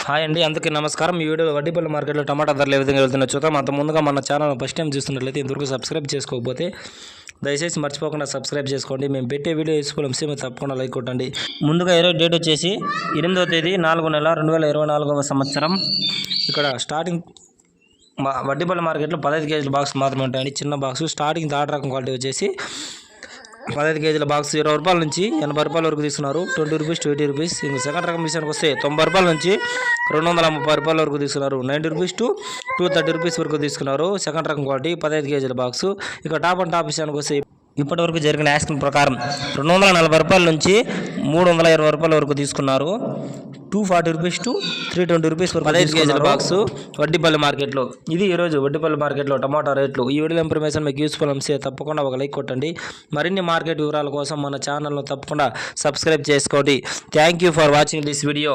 Hi అండి, అందరికీ నమస్కారం. ఈ వీడియో వడ్డీపల్లి మార్కెట్లో టమాటా ధరలు ఏ విధంగా వెళ్తున్నా చూద్దాం. అంత ముందుగా మన ఛానల్ ఫస్ట్ టైం చూస్తున్నట్లయితే ఇంతవరకు సబ్స్క్రైబ్ చేసుకోకపోతే దయచేసి మర్చిపోకుండా సబ్స్క్రైబ్ చేసుకోండి. మేము పెట్టే వీడియో యూస్ఫుల్ అంశం తప్పకుండా లైక్ కొట్టండి. ముందుగా ఈరోజు డేట్ వచ్చేసి 8వ తేదీ 4వ నెల 2024వ సంవత్సరం. ఇక్కడ స్టార్టింగ్ వడ్డీపల్లి మార్కెట్లో 15 కేజీల బాక్స్ మాత్రమే ఉంటాయండి. చిన్న బాక్స్ స్టార్టింగ్ థర్డ్ రకం క్వాలిటీ వచ్చేసి 15 కేజీల బాక్స్ 20 రూపాయల నుంచి 80 రూపాయల వరకు తీసుకున్నారు. 20 రూపీస్ 20 రూపీస్. ఇంకా సెకండ్ రకం విషయానికి వస్తే 90 రూపాయల నుంచి 230 రూపాయల వరకు తీసుకున్నారు. 90 రూపీస్ టు 230 రూపీస్ వరకు తీసుకున్నారు. సెకండ్ రకం క్వాలిటీ 15 కేజీల బాక్స్. ఇక టాప్ అండ్ టాప్ విషయానికి వస్తే ఇప్పటి వరకు జరిగిన యాక్షన్ ప్రకారం 240 రూపాయల నుంచి 320 రూపాయల వరకు తీసుకున్నారు. 240 రూపీస్ టు 320 రూపీస్ వరకు 15 కేజీల బాక్స్ వడ్డీపల్లి మార్కెట్లో. ఇది ఈరోజు వడ్డీపల్లి మార్కెట్లో టమాటా రేట్లు. ఈ వీడియో ఇన్ఫర్మేషన్ మీకు యూస్ఫుల్ అనిపిస్తే తప్పకుండా ఒక లైక్ కొట్టండి. మరిన్ని మార్కెట్ వివరాల కోసం మన ఛానల్ను తప్పకుండా సబ్స్క్రైబ్ చేసుకోండి. Thank you for watching this video.